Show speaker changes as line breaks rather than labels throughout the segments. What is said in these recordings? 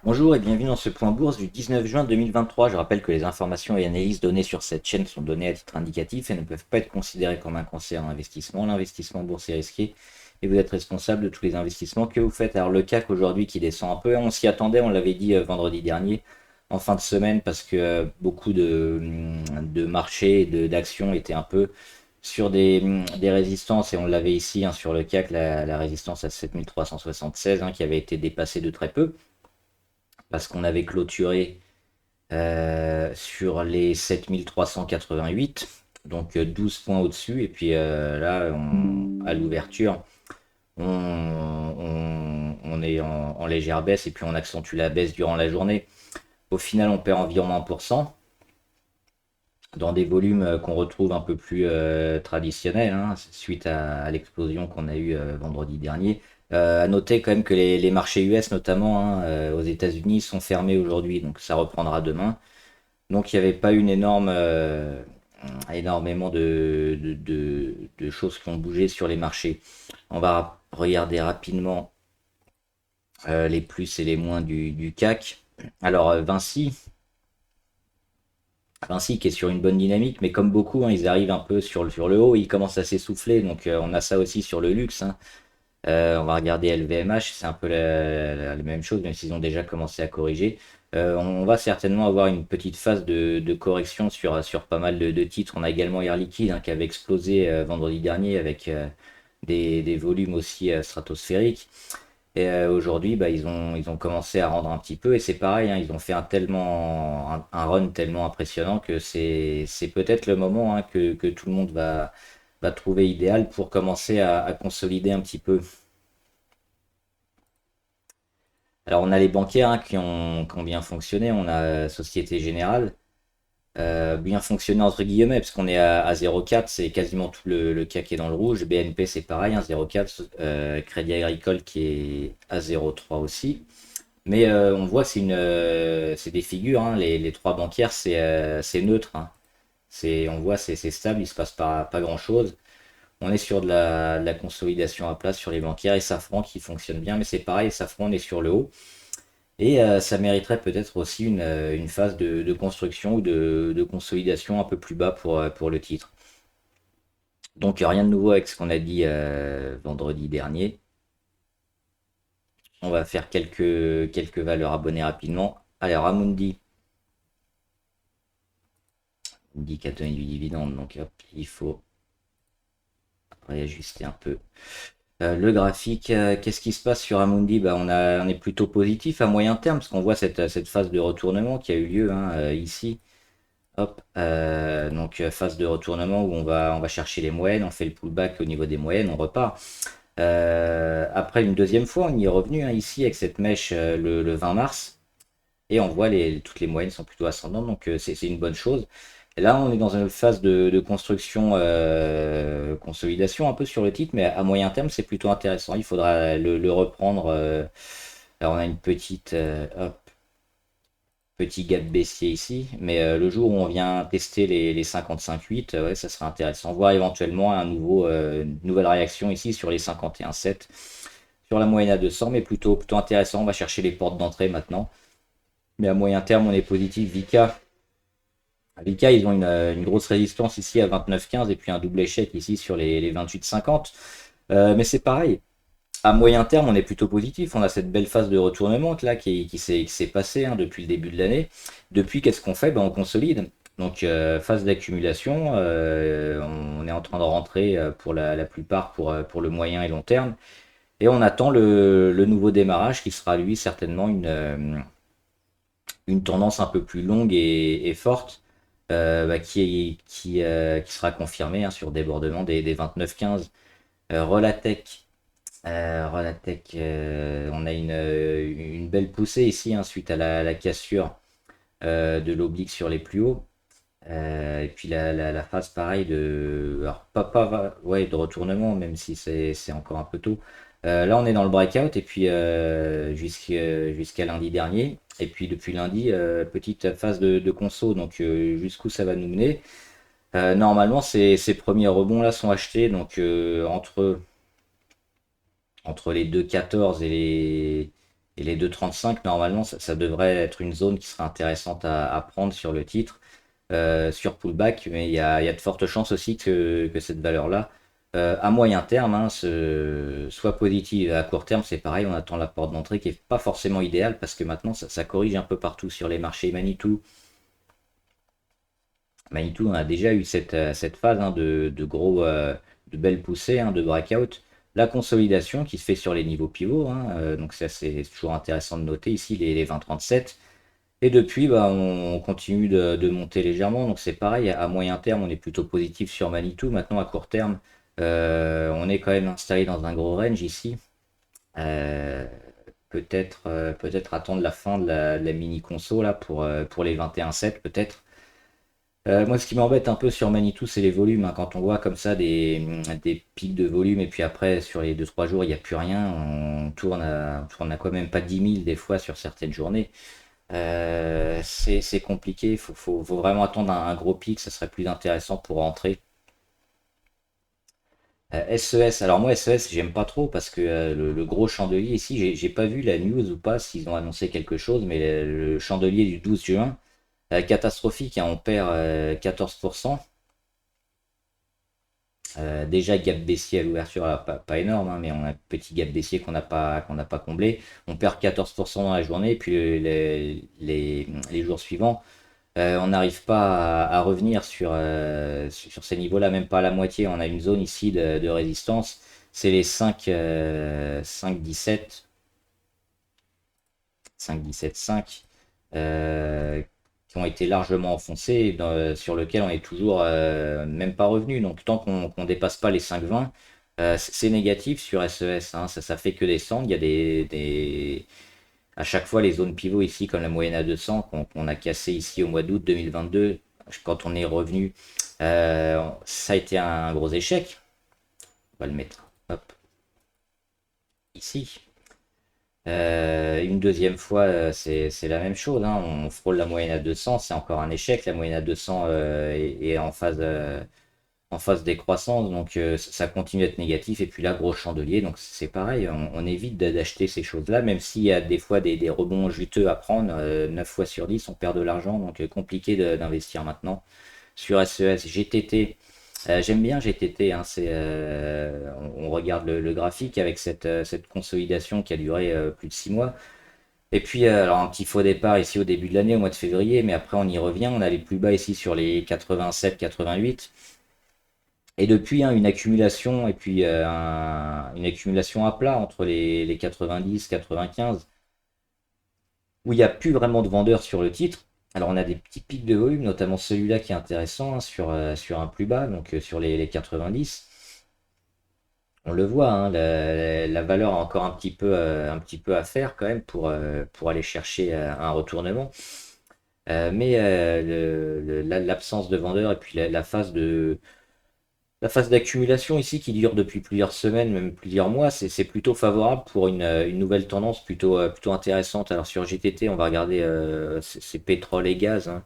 Bonjour et bienvenue dans ce point bourse du 19 juin 2023. Je rappelle que les informations et analyses données sur cette chaîne sont données à titre indicatif et ne peuvent pas être considérées comme un conseil en investissement. L'investissement boursier est risqué et vous êtes responsable de tous les investissements que vous faites. Alors le CAC aujourd'hui qui descend un peu, on s'y attendait, on l'avait dit vendredi dernier en fin de semaine parce que beaucoup de marchés et d'actions étaient un peu sur des résistances et on l'avait ici sur le CAC, la résistance à 7376 qui avait été dépassée de très peu parce qu'on avait clôturé sur les 7388, donc 12 points au-dessus. Et puis là, à l'ouverture, on est en légère baisse et puis on accentue la baisse durant la journée. Au final, on perd environ 1% dans des volumes qu'on retrouve un peu plus traditionnels, suite à l'explosion qu'on a eue vendredi dernier. À noter quand même que les marchés US notamment aux États-Unis sont fermés aujourd'hui, donc ça reprendra demain. Donc il n'y avait pas une énormément de choses qui ont bougé sur les marchés. On va regarder rapidement les plus et les moins du CAC. Alors Vinci qui est sur une bonne dynamique, mais comme beaucoup, ils arrivent un peu sur le haut, ils commencent à s'essouffler, donc on a ça aussi sur le luxe. On va regarder LVMH, c'est un peu la même chose, même s'ils ont déjà commencé à corriger. On va certainement avoir une petite phase de correction sur pas mal de titres. On a également Air Liquide qui avait explosé vendredi dernier avec des volumes aussi stratosphériques. Et aujourd'hui, bah, ils ont commencé à rendre un petit peu, et c'est pareil, ils ont fait un run tellement impressionnant que c'est peut-être le moment que tout le monde va trouver idéal pour commencer à consolider un petit peu. Alors on a les bancaires qui ont bien fonctionné, on a Société Générale, bien fonctionné entre guillemets, parce qu'on est à 0,4, c'est quasiment tout le CAC qui est dans le rouge. BNP c'est pareil, 0,4, Crédit Agricole qui est à 0,3 aussi. Mais on voit que c'est des figures, les trois bancaires c'est neutre. On voit c'est stable, il se passe pas grand-chose. On est sur de la consolidation à plat sur les bancaires et Safran qui fonctionne bien, mais c'est pareil, Safran on est sur le haut. Et ça mériterait peut-être aussi une phase de construction ou de consolidation un peu plus bas pour le titre. Donc rien de nouveau avec ce qu'on a dit vendredi dernier. On va faire quelques valeurs abonnées rapidement. Alors Amundi, dit qu'a donné du dividende, donc hop, il faut réajuster un peu. Le graphique, qu'est-ce qui se passe sur Amundi? Bah, on est plutôt positif à moyen terme, parce qu'on voit cette phase de retournement qui a eu lieu ici. Hop, donc phase de retournement où on va chercher les moyennes, on fait le pullback au niveau des moyennes, on repart. Après une deuxième fois, on y est revenu ici avec cette mèche le 20 mars, et on voit toutes les moyennes sont plutôt ascendantes, donc c'est une bonne chose. Et là, on est dans une phase de construction, consolidation un peu sur le titre, mais à moyen terme, c'est plutôt intéressant. Il faudra le reprendre. Alors, on a une hop, petit gap baissier ici, mais le jour où on vient tester les 55,8, ouais, ça sera intéressant. Voir éventuellement une nouvelle réaction ici sur les 51,7, sur la moyenne à 200, mais plutôt intéressant. On va chercher les portes d'entrée maintenant. Mais à moyen terme, on est positif. Vika, ils ont une grosse résistance ici à 29,15 et puis un double échec ici sur les 28,50. Mais c'est pareil. À moyen terme, on est plutôt positif. On a cette belle phase de retournement là qui s'est passée depuis le début de l'année. Depuis, qu'est-ce qu'on fait? Ben, on consolide. Donc, phase d'accumulation. On est en train de rentrer pour la plupart pour le moyen et long terme. Et on attend le nouveau démarrage qui sera lui certainement une tendance un peu plus longue et forte bah, qui sera confirmée sur débordement des 29,15. Relatech, on a une belle poussée ici suite à la cassure de l'oblique sur les plus hauts. Et puis la phase pareil alors ouais, de retournement, même si c'est encore un peu tôt. Là, on est dans le breakout et puis jusqu'à lundi dernier. Et puis depuis lundi, petite phase de conso. Donc jusqu'où ça va nous mener? Normalement, ces premiers rebonds là sont achetés. Donc entre les 2,14 et Et les 2,35, normalement, ça devrait être une zone qui serait intéressante à prendre sur le titre, sur pullback, mais il y a de fortes chances aussi que cette valeur-là, à moyen terme, hein, soit positive. À court terme, c'est pareil, on attend la porte d'entrée qui est pas forcément idéale parce que maintenant, ça corrige un peu partout sur les marchés. Manitou, on a déjà eu cette phase, hein, de belles poussées, hein, de breakout. La consolidation qui se fait sur les niveaux pivots, hein, donc ça c'est toujours intéressant de noter ici les 20,37. Et depuis, bah, on continue de monter légèrement, donc c'est pareil, à moyen terme on est plutôt positif sur Manitou. Maintenant à court terme, on est quand même installé dans un gros range ici. Euh, peut-être attendre la fin de la mini conso là pour les 21,7 peut-être. Moi, ce qui m'embête un peu sur Manitou, c'est les volumes, hein. Quand on voit comme ça des pics de volume et puis après, sur les 2-3 jours, il n'y a plus rien, on tourne à quoi même pas 10 000 des fois sur certaines journées. C'est compliqué, faut vraiment attendre un gros pic, ça serait plus intéressant pour rentrer. SES, alors moi SES, j'aime pas trop parce que le gros chandelier ici, j'ai pas vu la news ou pas s'ils ont annoncé quelque chose, mais le chandelier du 12 juin, catastrophique, hein, on perd 14%. Déjà gap baissier à l'ouverture, pas énorme, hein, mais on a un petit gap baissier qu'on n'a pas comblé. On perd 14% dans la journée, puis les jours suivants, on n'arrive pas à revenir sur ces niveaux-là, même pas à la moitié. On a une zone ici de résistance, c'est les 5,17, 5,17,5, qui ont été largement enfoncés, et sur lequel on est toujours même pas revenu. Donc tant qu'on dépasse pas les 5,20, c'est négatif sur SES, hein. Ça fait que descendre. Il y a à chaque fois les zones pivots ici, comme la moyenne à 200, qu'on a cassé ici au mois d'août 2022, quand on est revenu, ça a été un gros échec. On va le mettre, hop, ici. Une deuxième fois, c'est la même chose, hein. On frôle la moyenne à 200, c'est encore un échec. La moyenne à 200 est en phase décroissance, donc ça continue d'être négatif. Et puis là, gros chandelier, donc c'est pareil, on évite d'acheter ces choses-là, même s'il y a des fois des rebonds juteux à prendre. 9 fois sur 10, on perd de l'argent, donc compliqué d'investir maintenant. Sur SES, GTT, j'aime bien GTT, hein, on regarde le graphique avec cette consolidation qui a duré plus de 6 mois. Et puis, alors un petit faux départ ici au début de l'année, au mois de février, mais après on y revient. On a les plus bas ici sur les 87, 88. Et depuis, hein, une accumulation, et puis une accumulation à plat entre les 90, 95, où il n'y a plus vraiment de vendeurs sur le titre. Alors on a des petits pics de volume, notamment celui-là qui est intéressant, hein, sur un plus bas, donc sur les 90. On le voit, hein, la valeur a encore un petit peu à faire quand même pour aller chercher un retournement. Mais l'absence de vendeurs et puis la phase d'accumulation ici qui dure depuis plusieurs semaines, même plusieurs mois, c'est plutôt favorable pour une nouvelle tendance plutôt intéressante. Alors sur GTT, on va regarder c'est pétrole et gaz, hein.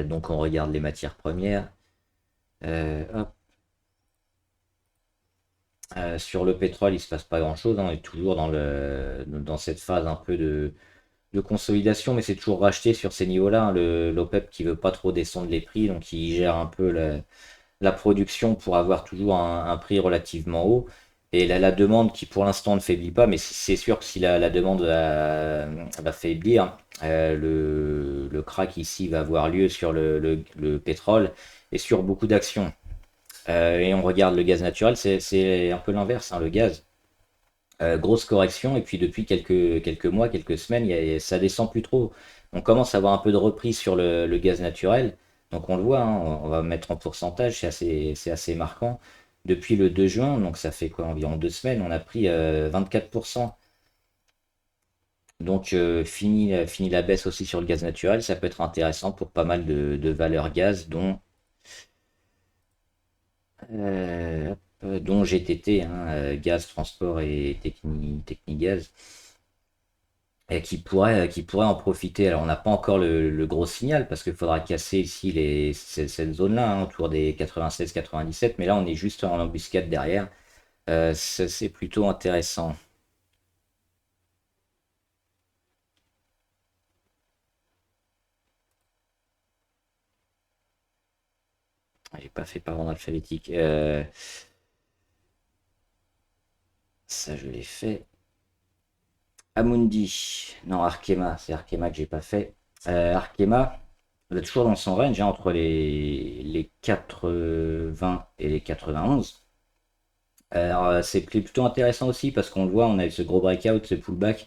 Donc on regarde les matières premières. Hop. Sur le pétrole, il se passe pas grand-chose, hein. On est toujours dans cette phase un peu de consolidation, mais c'est toujours racheté sur ces niveaux-là, hein. L'OPEP qui veut pas trop descendre les prix, donc il gère un peu la production pour avoir toujours un prix relativement haut. Et la demande qui pour l'instant ne faiblit pas, mais c'est sûr que si la demande va faiblir, le crack ici va avoir lieu sur le pétrole et sur beaucoup d'actions. Et on regarde le gaz naturel, c'est un peu l'inverse, hein, le gaz. Grosse correction, et puis depuis quelques mois, quelques semaines, ça descend plus trop. On commence à avoir un peu de reprise sur le gaz naturel. Donc on le voit, hein, on va mettre en pourcentage, c'est assez marquant. Depuis le 2 juin, donc ça fait quoi, environ 2 semaines, on a pris 24%. Donc fini la baisse aussi sur le gaz naturel, ça peut être intéressant pour pas mal de valeurs gaz, dont GTT, hein, Gaz, Transport et Technigaz, et qui pourrait en profiter. Alors on n'a pas encore le gros signal parce qu'il faudra casser ici cette zone-là, hein, autour des 96-97, mais là on est juste en embuscade derrière. C'est plutôt intéressant. J'ai pas fait par ordre alphabétique. Ça, je l'ai fait. Amundi. Non, Arkema. C'est Arkema que j'ai pas fait. Arkema, on est toujours dans son range, hein, entre les 80 et les 91. Alors, c'est plutôt intéressant aussi parce qu'on le voit, on a eu ce gros breakout, ce pullback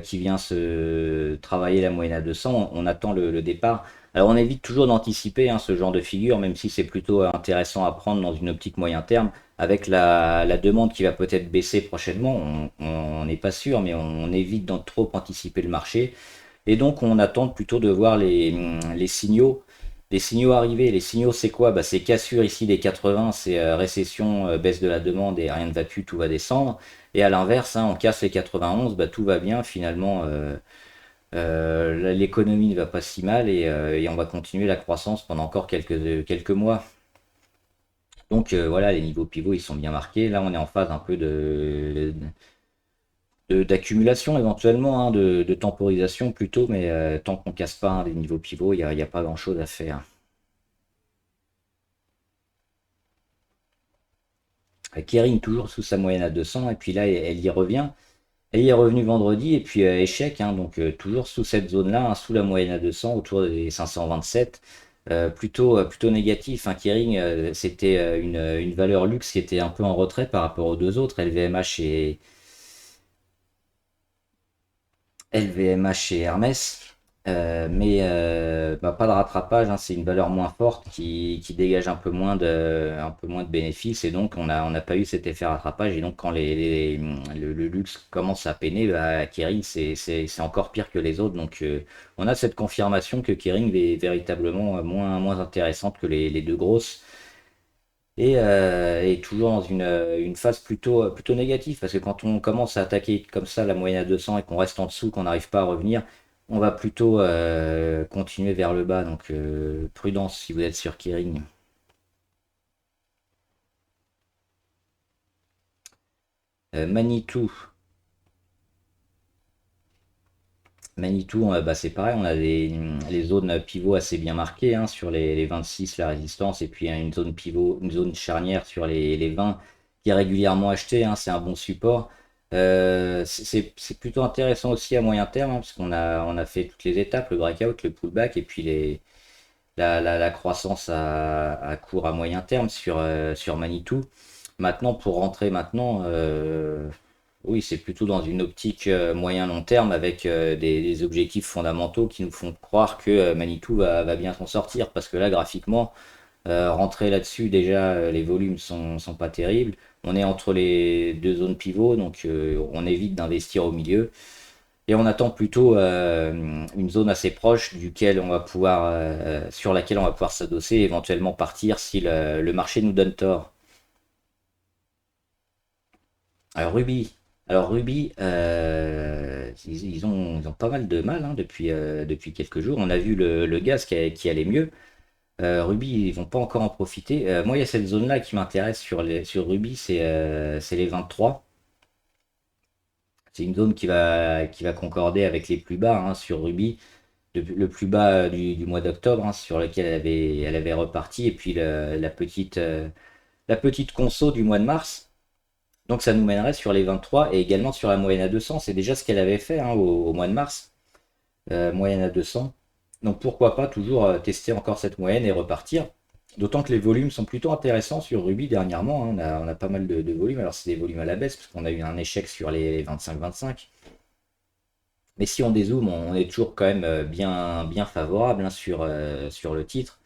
qui vient se travailler la moyenne à 200. On attend le départ. Alors, on évite toujours d'anticiper, hein, ce genre de figure, même si c'est plutôt intéressant à prendre dans une optique moyen terme. Avec la demande qui va peut-être baisser prochainement, on n'est pas sûr, mais on évite d'en trop anticiper le marché. Et donc, on attend plutôt de voir les signaux. Les signaux arrivés, les signaux c'est quoi? Bah, c'est cassure ici des 80, c'est récession, baisse de la demande et rien ne va plus, tout va descendre. Et à l'inverse, hein, on casse les 91, bah, tout va bien finalement. L'économie ne va pas si mal et on va continuer la croissance pendant encore quelques mois. Donc voilà, les niveaux pivots ils sont bien marqués. Là, on est en phase un peu d'accumulation éventuellement, hein, de temporisation plutôt, mais tant qu'on casse pas, hein, les niveaux pivots, il y a pas grand-chose à faire. Kering toujours sous sa moyenne à 200 et puis là elle y revient. Elle y est revenue vendredi et puis échec, hein, donc toujours sous cette zone-là, hein, sous la moyenne à 200, autour des 527. Plutôt négatif, hein. Kering, c'était une valeur luxe qui était un peu en retrait par rapport aux deux autres, LVMH et Hermès. Mais bah, pas de rattrapage, hein, c'est une valeur moins forte qui dégage un peu moins de bénéfices et donc on n'a pas eu cet effet rattrapage et donc quand le luxe commence à peiner, bah, Kering c'est encore pire que les autres donc on a cette confirmation que Kering est véritablement moins intéressante que les deux grosses et toujours dans une phase plutôt négative, parce que quand on commence à attaquer comme ça la moyenne à 200 et qu'on reste en dessous, qu'on n'arrive pas à revenir, on va plutôt continuer vers le bas. Donc prudence si vous êtes sur Kering. Manitou. Manitou, bah, c'est pareil, on a les zones pivots assez bien marquées, hein, sur les 26, la résistance, et puis hein, une zone pivot, une zone charnière sur les 20 qui est régulièrement achetée, hein, c'est un bon support. C'est plutôt intéressant aussi à moyen terme, hein, parce qu'on a fait toutes les étapes, le breakout, le pullback, et puis la croissance à court, à moyen terme sur Manitou. Maintenant, pour rentrer maintenant, oui, c'est plutôt dans une optique moyen-long terme avec des objectifs fondamentaux qui nous font croire que Manitou va bien s'en sortir. Parce que là, graphiquement, rentrer là-dessus, déjà, les volumes sont pas terribles. On est entre les deux zones pivots, donc on évite d'investir au milieu. Et on attend plutôt une zone assez proche sur laquelle on va pouvoir s'adosser et éventuellement partir si le marché nous donne tort. Alors Ruby, ils ont pas mal de mal, hein, depuis quelques jours. On a vu le gaz qui allait mieux. Ruby, ils vont pas encore en profiter. Moi, il y a cette zone-là qui m'intéresse sur Ruby, c'est les 23. C'est une zone qui va concorder avec les plus bas, hein, sur Ruby. Le plus bas du mois d'octobre, hein, sur lequel elle avait reparti, et puis la petite conso du mois de mars. Donc ça nous mènerait sur les 23 et également sur la moyenne à 200. C'est déjà ce qu'elle avait fait, hein, au mois de mars, moyenne à 200. Donc pourquoi pas toujours tester encore cette moyenne et repartir. D'autant que les volumes sont plutôt intéressants sur Ruby dernièrement, hein. On a pas mal de volumes. Alors c'est des volumes à la baisse parce qu'on a eu un échec sur les 25-25. Mais si on dézoome, on est toujours quand même bien favorable, hein, sur le titre.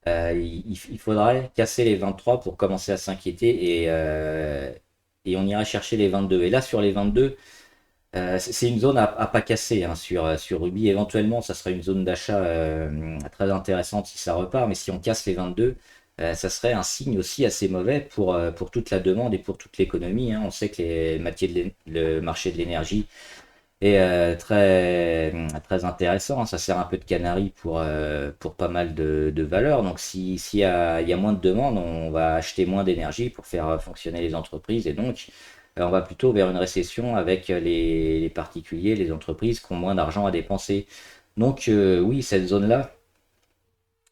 Il faudrait casser les 23 pour commencer à s'inquiéter et on ira chercher les 22. Et là, sur les 22, c'est une zone à pas casser, hein, sur Ruby. Éventuellement, ça serait une zone d'achat très intéressante si ça repart, mais si on casse les 22, ça serait un signe aussi assez mauvais pour toute la demande et pour toute l'économie, hein. On sait que le marché de l'énergie est très intéressant, hein. Ça sert un peu de canari pour pas mal de valeurs. Donc s'il y a moins de demande, on va acheter moins d'énergie pour faire fonctionner les entreprises et donc on va plutôt vers une récession avec les particuliers, les entreprises qui ont moins d'argent à dépenser. Donc oui, cette zone-là,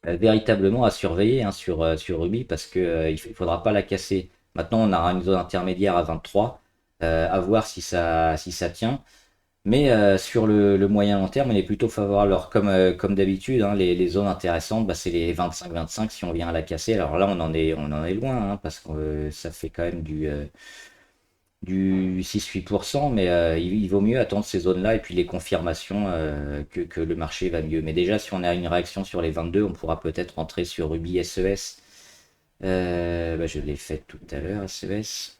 véritablement à surveiller hein, sur Ruby parce que il faudra pas la casser. Maintenant, on aura une zone intermédiaire à 23, à voir si ça tient. Mais sur le moyen long terme, il est plutôt favorable. Alors, comme d'habitude, hein, les zones intéressantes, bah, c'est les 25-25 si on vient à la casser. Alors là, on en est loin, hein, parce que ça fait quand même du 6-8%, mais il vaut mieux attendre ces zones-là et puis les confirmations que le marché va mieux. Mais déjà, si on a une réaction sur les 22, on pourra peut-être rentrer sur Ruby SES. Bah, je l'ai fait tout à l'heure, SES.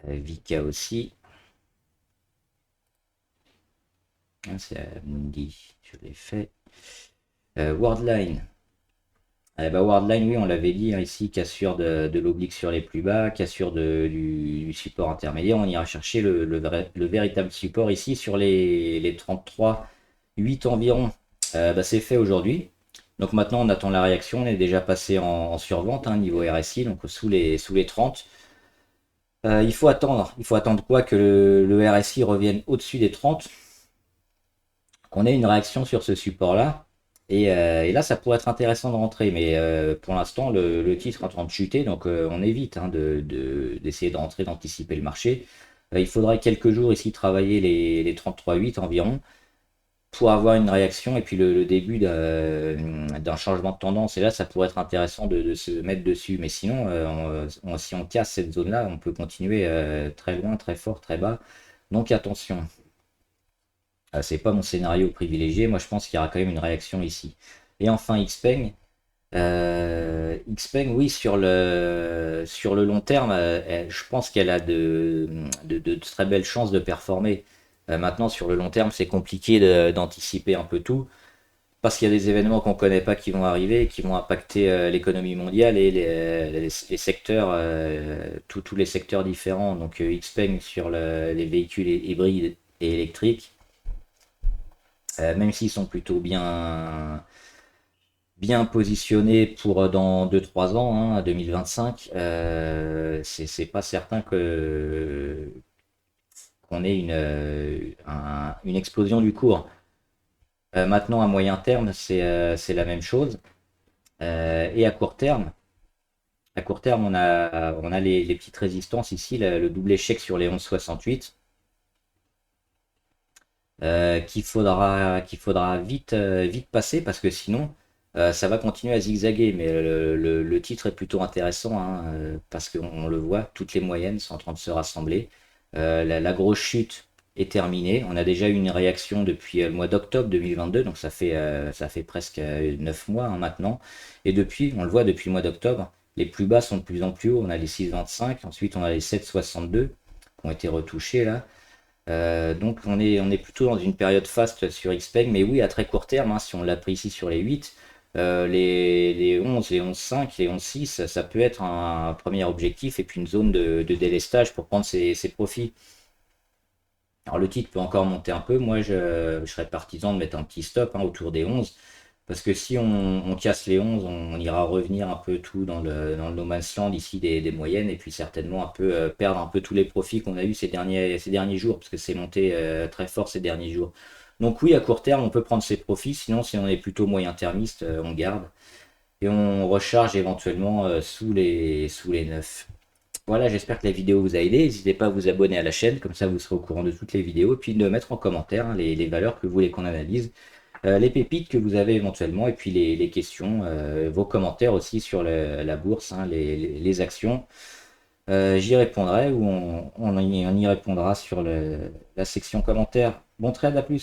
Vika aussi. Ah, c'est Mundi, je l'ai fait. Worldline. Bah, Worldline, oui, on l'avait dit hein, ici, cassure de l'oblique sur les plus bas, cassure du support intermédiaire. On ira chercher le véritable support ici sur les 33,8 environ. Bah, c'est fait aujourd'hui. Donc maintenant, on attend la réaction. On est déjà passé en survente hein, niveau RSI, donc sous les 30. Il faut attendre. Il faut attendre quoi? Que le RSI revienne au-dessus des 30, qu'on ait une réaction sur ce support-là. Et là, ça pourrait être intéressant de rentrer, mais pour l'instant, le titre est en train de chuter, donc on évite hein, d'essayer de rentrer, d'anticiper le marché. Il faudrait quelques jours ici travailler les 33,8 environ pour avoir une réaction et puis le début d'un changement de tendance. Et là, ça pourrait être intéressant de se mettre dessus. Mais sinon, si on casse cette zone-là, on peut continuer très loin, très fort, très bas. Donc attention. C'est pas mon scénario privilégié. Moi, je pense qu'il y aura quand même une réaction ici. Et enfin, Xpeng. Xpeng, oui, sur le long terme, je pense qu'elle a de très belles chances de performer. Maintenant, sur le long terme, c'est compliqué d'anticiper un peu tout. Parce qu'il y a des événements qu'on ne connaît pas qui vont arriver, qui vont impacter l'économie mondiale et les secteurs, tous les secteurs différents. Donc Xpeng sur les véhicules hybrides et électriques. Même s'ils sont plutôt bien positionnés pour dans 2-3 ans, hein, 2025, c'est pas certain qu'on ait une explosion du cours. Maintenant, à moyen terme, c'est la même chose. Et à court terme, on a les petites résistances ici, le double échec sur les 11,68. Qu'il faudra vite passer parce que sinon ça va continuer à zigzaguer. Mais le titre est plutôt intéressant hein, parce qu'on le voit, toutes les moyennes sont en train de se rassembler. La grosse chute est terminée. On a déjà eu une réaction depuis le mois d'octobre 2022, donc ça fait presque 9 mois hein, maintenant. Et depuis, on le voit depuis le mois d'octobre, les plus bas sont de plus en plus hauts. On a les 6,25, ensuite on a les 7,62 qui ont été retouchés là. Donc on est plutôt dans une période faste sur Xpeng, mais oui, à très court terme, hein, si on l'a pris ici sur les 8, les 11, les 11,5, les 11,6, ça peut être un premier objectif et puis une zone de délestage pour prendre ses profits. Alors le titre peut encore monter un peu, moi je serais partisan de mettre un petit stop hein, autour des 11, parce que si on casse les 11, on ira revenir un peu tout dans le no man's land ici des moyennes, et puis certainement un peu perdre un peu tous les profits qu'on a eu ces derniers jours, parce que c'est monté très fort ces derniers jours. Donc oui, à court terme, on peut prendre ses profits, sinon si on est plutôt moyen-termiste, on garde, et on recharge éventuellement sous les 9. Voilà, j'espère que la vidéo vous a aidé. N'hésitez pas à vous abonner à la chaîne, comme ça vous serez au courant de toutes les vidéos, et puis de mettre en commentaire hein, les valeurs que vous voulez qu'on analyse, les pépites que vous avez éventuellement, et puis les questions, vos commentaires aussi sur la bourse, hein, les actions. J'y répondrai ou on y répondra sur la section commentaires. Bon trade, à plus!